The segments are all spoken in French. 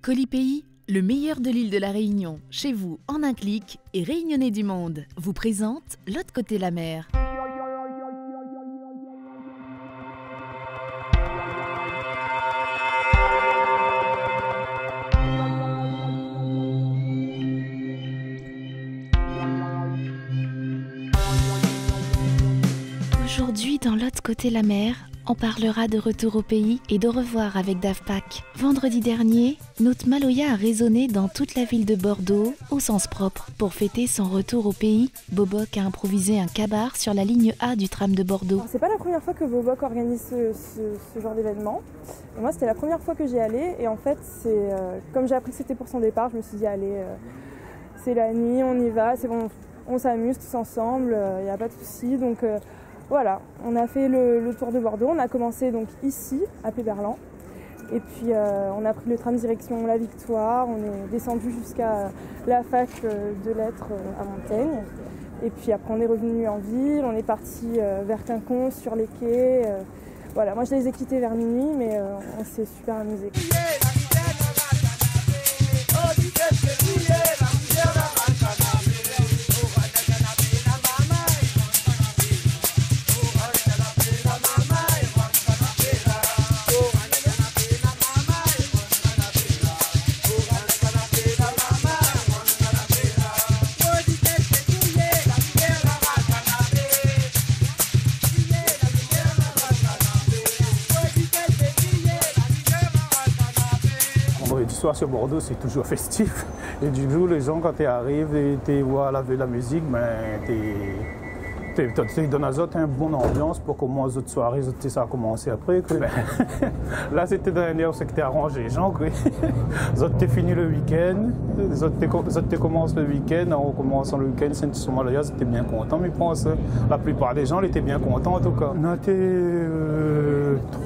Colipaís, le meilleur de l'île de la Réunion, chez vous en un clic et Réunionnais du monde, vous présente L'autre côté la mer. Aujourd'hui, dans L'autre côté la mer, on parlera de retour au pays et d'au revoir avec Daft Pak. Vendredi dernier, notre Maloya a résonné dans toute la ville de Bordeaux, au sens propre. Pour fêter son retour au pays, Boboc a improvisé un cabaret sur la ligne A du tram de Bordeaux. C'est pas la première fois que Boboc organise ce genre d'événement. Moi, c'était la première fois que j'y allais et en fait, comme j'ai appris que c'était pour son départ, je me suis dit allez, c'est la nuit, on y va, c'est bon, on s'amuse tous ensemble, il n'y a pas de souci. Donc voilà, on a fait le tour de Bordeaux, on a commencé donc ici, à Péberlan. Et puis on a pris le tram direction La Victoire, on est descendu jusqu'à la fac de lettres à Montaigne. Et puis après on est revenu en ville, on est parti vers Quinconce sur les quais. Voilà, moi je les ai quittés vers minuit, mais on s'est super amusés. Le soir sur Bordeaux, c'est toujours festif. Et du coup, les gens, quand tu arrives et tu vois la musique, tu donnes à autres une bonne ambiance pour commencer les autres soirées, ça a commencé après. Là, c'était dernière, c'est que tu arrangé les gens. Les autres, tu fini le week-end, les autres, tu commences le week-end, en commençant le week-end, c'est sur Maloya, c'était bien content, mais je pense la plupart des gens étaient bien contents en tout cas. On a été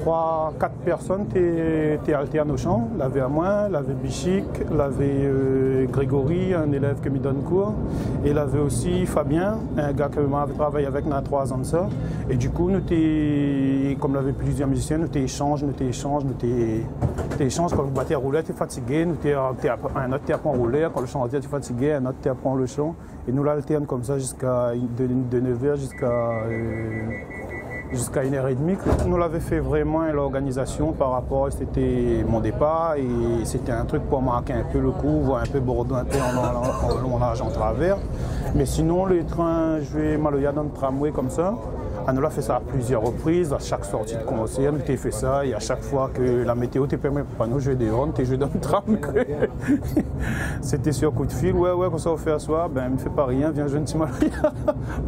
3-4 personnes, tu alterne au chant, l'avait à moi, l'avait Bichic, l'avait Grégory, un élève qui me donne cours, et l'avait aussi Fabien, un gars qui m'avait travaillé avec nous à 3 ans de ça. Et du coup, comme l'avait plusieurs musiciens, nous t'échanges quand le batteur roulait, tu es fatigué, un autre t'apprend à rouler, quand le chanteur tu es fatigué, un autre t'apprend le chant. Et nous l'alterne comme ça de 9h jusqu'à 1h30. Nous l'avons fait vraiment l'organisation par rapport, c'était mon départ et c'était un truc pour marquer un peu le coup, voir un peu Bordeaux, un peu en large en travers. Mais sinon, les trains, je vais Maloya dans le tramway comme ça. On a fait ça à plusieurs reprises, à chaque sortie de concert, nous avons fait ça et à chaque fois que la météo te permet pas nous jouer des rondes, tu joues dans le tram. C'était sur coup de fil, ouais, comme ça on fait à soir, ben ne fais pas rien, viens jouer un petit Maloya.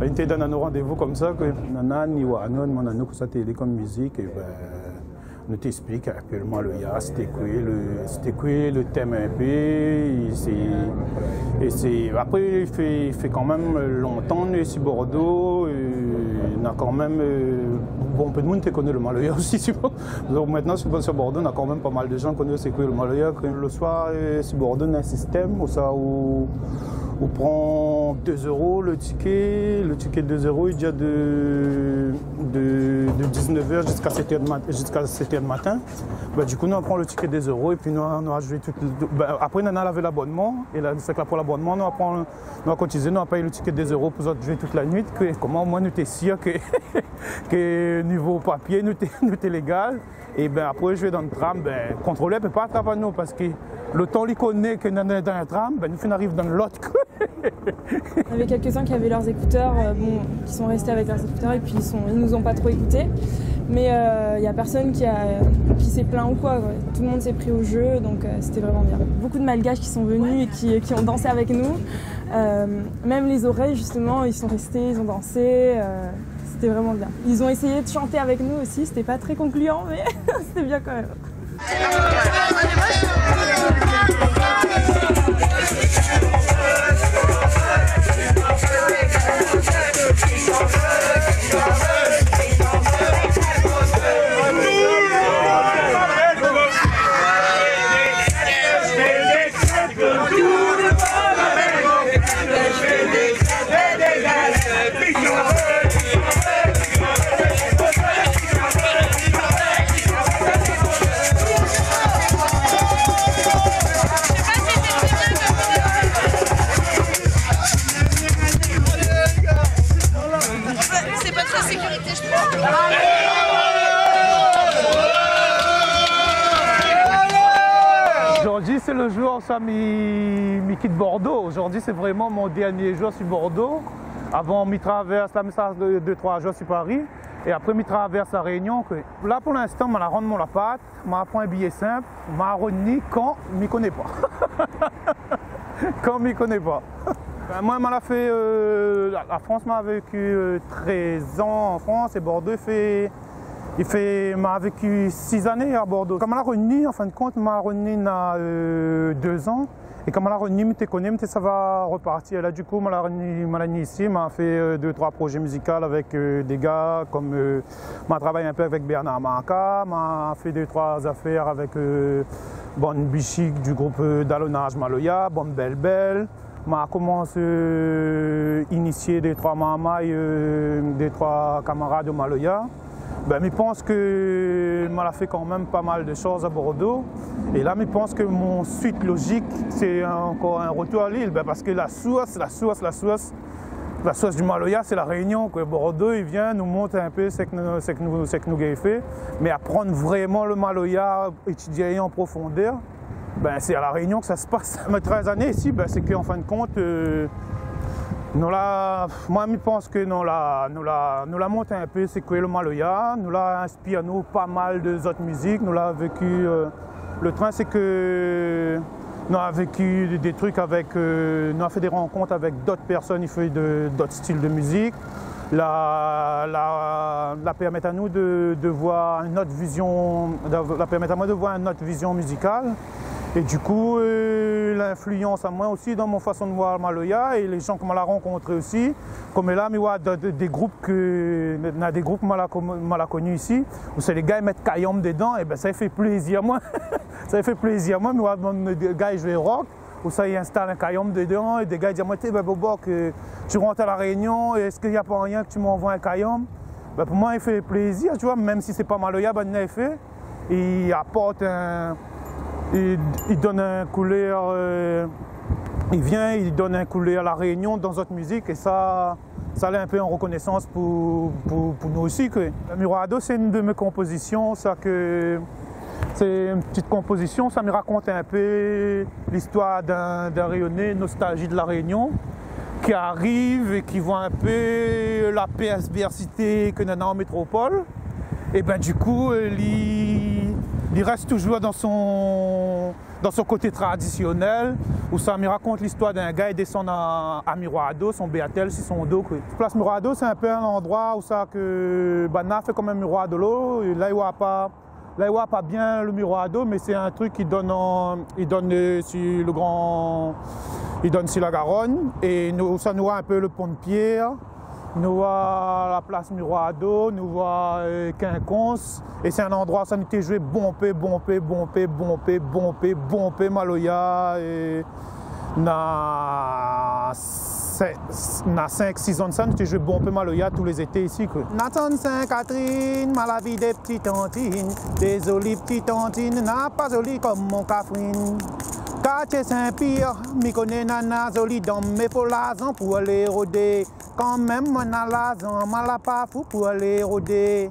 Ben, te donne un rendez-vous comme ça, que nana, ni wanon, mon anneau, que ça télé comme musique, et ben nous t'explique un peu le Maloya, c'était quoi le thème un peu, après il fait quand même longtemps ici Bordeaux, on a quand même bon peu de monde qui connaît le Maloya aussi. Donc maintenant sur Bordeaux on a quand même pas mal de gens qui connaissent c'est quoi le Maloya. Le soir sur Bordeaux on a un système où on prend 2 € le ticket de 2 € il y a de 19h jusqu'à 7h du matin. Ben, du coup, nous on prend le ticket des 2 € et puis nous on a joué tout. Après, nous on avait l'abonnement et là, c'est que là pour l'abonnement, nous on cotisé, nous on payé le ticket des 2 € pour jouer toute la nuit. Comment au moins nous t'es sûr que niveau papier, nous t'es légal. Et ben après, jouer dans le tram, ben contrôler peut pas attraper nous parce que le temps qu'il connaît que nous sommes dans un tram, ben nous arrive dans l'autre. Il y avait quelques-uns qui avaient leurs écouteurs, qui sont restés avec leurs écouteurs et puis ils nous ont pas trop écoutés. Mais il n'y a personne qui s'est plaint ou quoi. Tout le monde s'est pris au jeu, donc c'était vraiment bien. Beaucoup de Malgaches qui sont venus et qui ont dansé avec nous. Même les oreilles, justement, ils sont restés, ils ont dansé. C'était vraiment bien. Ils ont essayé de chanter avec nous aussi, c'était pas très concluant, mais c'était bien quand même. Aujourd'hui, c'est le jour où ça me quitte Bordeaux. Aujourd'hui, c'est vraiment mon dernier jour sur Bordeaux. Avant, je traverse la message de 2-3 jours sur Paris. Et après, je traverse la Réunion. Là, pour l'instant, je rentre mon appart, je prends un billet simple, je revenu quand je ne m'y connais pas. Quand je ne m'y connais pas. Ben, moi, la France m'a vécu 13 ans en France et Bordeaux m'a vécu 6 années à Bordeaux. Quand je suis revenu, en fin de compte, je suis revenu il y a 2 ans. Et quand je suis revenu, je connais, ça va repartir. Là, du coup, je suis revenu ici, je fait 2-3 projets musicaux avec des gars, comme je travaille un peu avec Bernard Manka, je fait 2-3 affaires avec Bonne Bichic du groupe d'Alonnage Maloya, Bonne Belle Belle. Je commencé à initier 2-3 mamas et 2-3 camarades de Maloya. Ben, je pense que je fait quand même pas mal de choses à Bordeaux. Et là, je pense que mon suite logique, c'est encore un retour à Lille. Ben, parce que la source du Maloya, c'est la Réunion. Que Bordeaux, il vient nous montrer un peu ce que nous avons fait. Mais apprendre vraiment le Maloya, étudier en profondeur, ben, c'est à la Réunion que ça se passe. Mes 13 années ici, ben, c'est qu'en fin de compte, moi, je pense que nous la monté un peu, c'est que le Maloya, nous l'a inspiré à nous pas mal d'autres musiques, nous l'a vécu. Le train, c'est que nous avons vécu des trucs avec, nous avons fait des rencontres avec d'autres personnes, ils font d'autres styles de musique. La permet à nous de voir une autre vision, la permet à moi de voir une autre vision musicale. Et du coup, l'influence à moi aussi dans mon façon de voir Maloya et les gens que je l'ai rencontrés aussi. Comme là, il y a des groupes que je l'ai connus ici, où c'est les gars qui mettent Kayom dedans, et ben ça fait plaisir à moi. Ça fait plaisir à moi, mais des gars qui jouent rock, où ça ils installent un Kayom dedans, et des gars disent moi, Bobo, que tu rentres à la Réunion, est-ce qu'il n'y a pas rien que tu m'envoies un Kayom? Ben, pour moi, il fait plaisir, tu vois, même si c'est pas Maloya, ben il fait. Il apporte il donne un couleur, il donne un couleur à la Réunion dans notre musique et ça l'est un peu en reconnaissance pour nous aussi. Murado, c'est une de mes compositions, c'est une petite composition, ça me raconte un peu l'histoire d'un Rayonnais, nostalgie de la Réunion, qui arrive et qui voit un peu la perversité que nous avons en métropole. Et ben du coup, il reste toujours dans son côté traditionnel, où ça me raconte l'histoire d'un gars qui descend à Murado, son Béatel, sur son dos. Place Murado, c'est un peu un endroit où ça que Bana fait comme un miroir de l'eau. Là, il ne voit pas bien le miroir d'eau, mais c'est un truc qui donne sur la Garonne. Et ça nous voit un peu le pont de pierre. Nous voit la place Murado, nous voit Quinconce, et c'est un endroit où ça nous était joué bompé Maloya, et na 5-6 ans de ça, nous était joué bompé Maloya tous les étés ici. Nathan Saint-Catherine, ma vie des petites tantines, des jolies petites tantines, n'a pas jolie comme mon Catherine. Quartier Saint-Pierre, m'y connais nana jolie dans mes polazans pour aller rôder. Quand même, mon alazan, m'a pas fou pour aller rôder.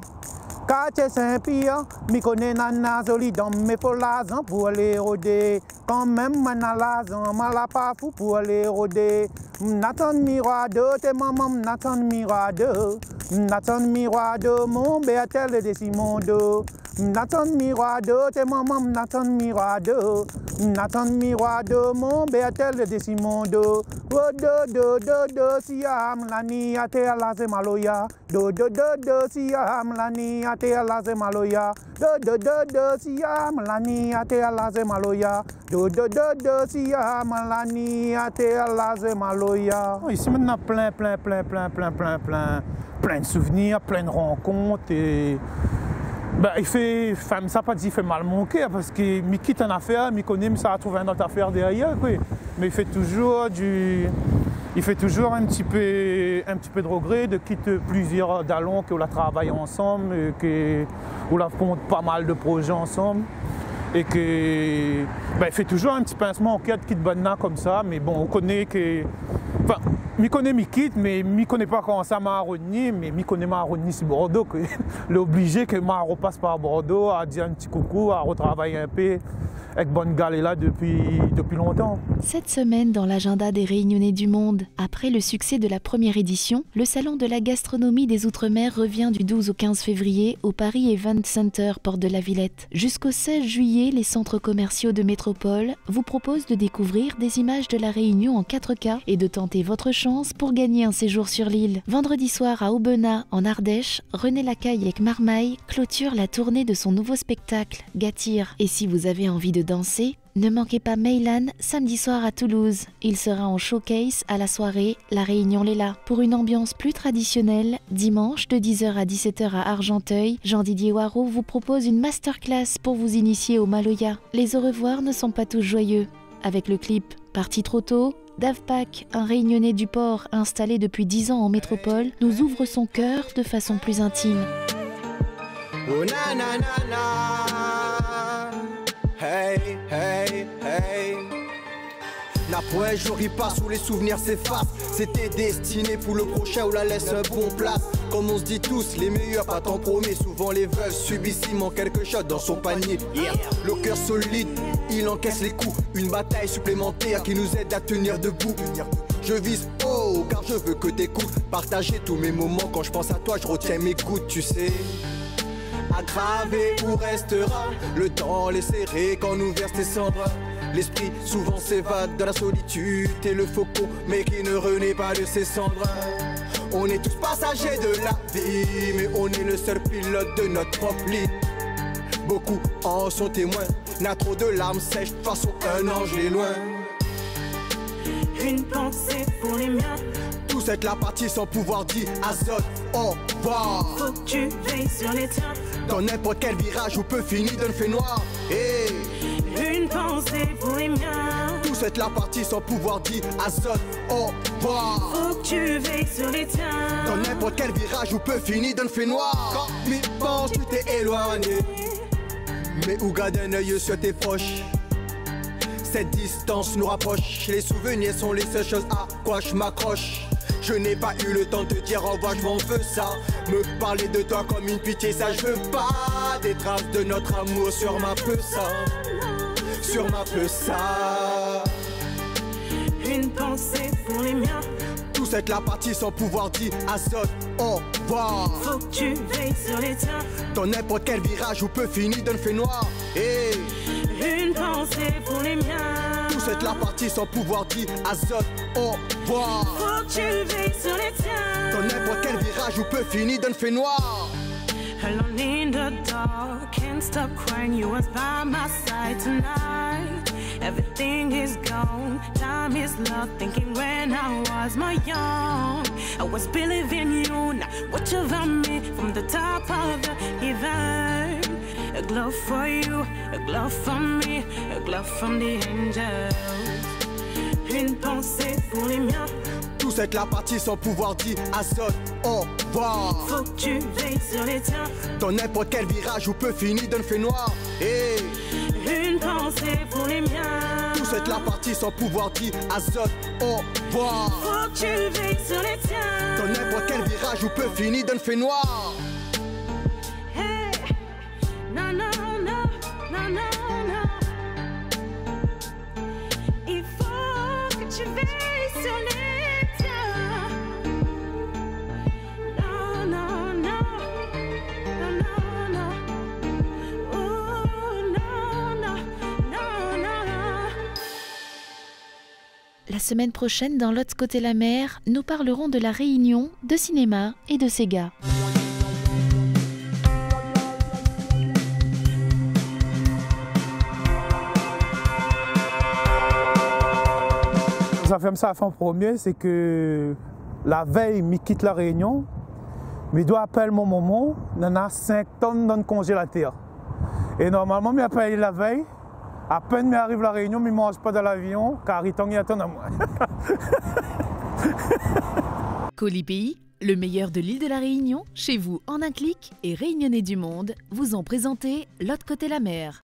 Quartier Saint-Pierre, m'y connais nana jolie dans mes polazans pour aller rôder. Quand même, mon alazan, m'a pas fou pour aller rôder. M'attend Mirado, tes mamans, m'attend Mirado. M'attend Mirado, mon Béatel de Simondo. M'attend Mirado, tes mamans, m'attend Mirado. M'attend Mirado, mon Béatel de Simondo. Do, siam lani ate alaze Maloya. Do, siam lani ate alaze Maloya. Do, siam lani ate alaze Maloya. Do, siam lani ate alaze Maloya. Ici, on a plein de souvenirs, plein de rencontres. Et ben, ça pas dit il fait mal manquer parce que me quitte une affaire, me connaît, mais ça a trouvé une autre affaire derrière. Quoi. Mais il fait toujours un petit peu de regret de quitter plusieurs dallons qu'on a travaillé ensemble, qu'on a fait pas mal de projets ensemble. Et que ben, il fait toujours un petit pincement en cas de quitte Banna comme ça, mais bon, on connaît que. Enfin, je connais Mikit, mais je ne connais pas comment ça m'a revenu, mais je connais ma revenu sur Bordeaux. Il est obligé que je repasse par Bordeaux, à dire un petit coucou, à retravailler un peu avec bonne galère là depuis longtemps. Cette semaine, dans l'agenda des Réunionnais du Monde, après le succès de la première édition, le Salon de la gastronomie des Outre-mer revient du 12 au 15 février au Paris Event Center, porte de la Villette. Jusqu'au 16 juillet, les centres commerciaux de métropole vous proposent de découvrir des images de la Réunion en 4K et de tenter votre chance pour gagner un séjour sur l'île. Vendredi soir à Aubenas, en Ardèche, René Lacaille avec Marmaille clôture la tournée de son nouveau spectacle, Gatir. Et si vous avez envie de danser, ne manquez pas Meylan samedi soir à Toulouse. Il sera en showcase à la soirée La Réunion Léla. Pour une ambiance plus traditionnelle, dimanche de 10h à 17h à Argenteuil, Jean-Didier Waro vous propose une masterclass pour vous initier au Maloya. Les au revoir ne sont pas tous joyeux. Avec le clip Parti trop tôt, Davpak, un Réunionnais du port installé depuis 10 ans en métropole, nous ouvre son cœur de façon plus intime. Oh na na na na, hey hey hey. La poète, je ris pas sous les souvenirs s'effacent. C'était destiné pour le prochain ou la laisse bon place. Comme on se dit tous, les meilleurs pas tant promis. Souvent les veuves subissent, il manque quelque chose dans son panier. Yeah. Le cœur solide, il encaisse les coups. Une bataille supplémentaire qui nous aide à tenir debout. Je vise haut car je veux que t'écoutes. Partager tous mes moments, quand je pense à toi je retiens mes gouttes, tu sais. Aggravé ou restera, le temps les serrer quand nous verse tes cendres. L'esprit souvent s'évade dans la solitude et le faucon, mais qui ne renaît pas de ses cendres. On est tous passagers de la vie, mais on est le seul pilote de notre propre ligne. Beaucoup en sont témoins, n'a trop de larmes sèches, de façon un ange est loin. Une pensée pour les miens. Tous être la partie sans pouvoir dire azote, au revoir. Faut que tu veilles sur les tiens. Dans n'importe quel virage où peut finir d'un fait noir. Hey. Une pensée pour les miens. Tous être la partie sans pouvoir dire azote, au revoir. Faut que tu veilles sur les tiens. Dans n'importe quel virage où peut finir d'un fait noir. Quand m'y pense, tu t'es éloigné. Mais où garde un œil sur tes proches. Cette distance nous rapproche. Les souvenirs sont les seules choses à quoi je m'accroche. Je n'ai pas eu le temps de te dire au revoir, je m'en veux ça. Me parler de toi comme une pitié, ça je veux pas. Des traces de notre amour sur ma peau, ça. Sur ma peau, ça. Une pensée pour les miens. Tous être la partie sans pouvoir dire azote, au revoir. Faut que tu veilles sur les tiens. Dans n'importe quel virage où peut finir d'un fait noir. Hey. Une pensée pour les miens. Tous être la partie sans pouvoir dire azote, au revoir. Faut que tu veilles sur les tiens. Dans n'importe quel virage où peut finir d'un fait noir. Alone in the dark, can't stop crying. You was by my side tonight. Everything is gone, time is lost. Thinking when I was my young, I was believing you. Now watch over me from the top of the heaven. A glove for you, a glove for me, a glove from the angels. Une pensée pour les miens. Tous être la partie sans pouvoir dire azote, au revoir. Faut que tu veilles sur les tiens. Dans n'importe quel virage où peut finir d'un fait noir. Hey. Une pensée pour les miens. Tous être la partie sans pouvoir dire azote, au revoir. Faut que tu veilles sur les tiens. Dans n'importe quel virage où peut finir d'un fait noir. Hey, non, non, non, non, non, non. Il faut que tu veilles sur les tiens. Non, non, non, non, non, non. Oh, non, non, non, non, non. La semaine prochaine, dans l'autre côté la mer, nous parlerons de la Réunion, de cinéma et de Sega. Ça fait ça à fin premier, c'est que la veille, je quitte la Réunion, mais je dois appeler mon moment, il y en a 5 tonnes dans le congélateur. Et normalement, je appelle la veille, à peine je arrive à la Réunion, je ne mange pas dans l'avion, car il attend à moi. Colis Pays, le meilleur de l'île de la Réunion, chez vous en un clic, et Réunionnais du Monde vous ont présenté l'autre côté la mer.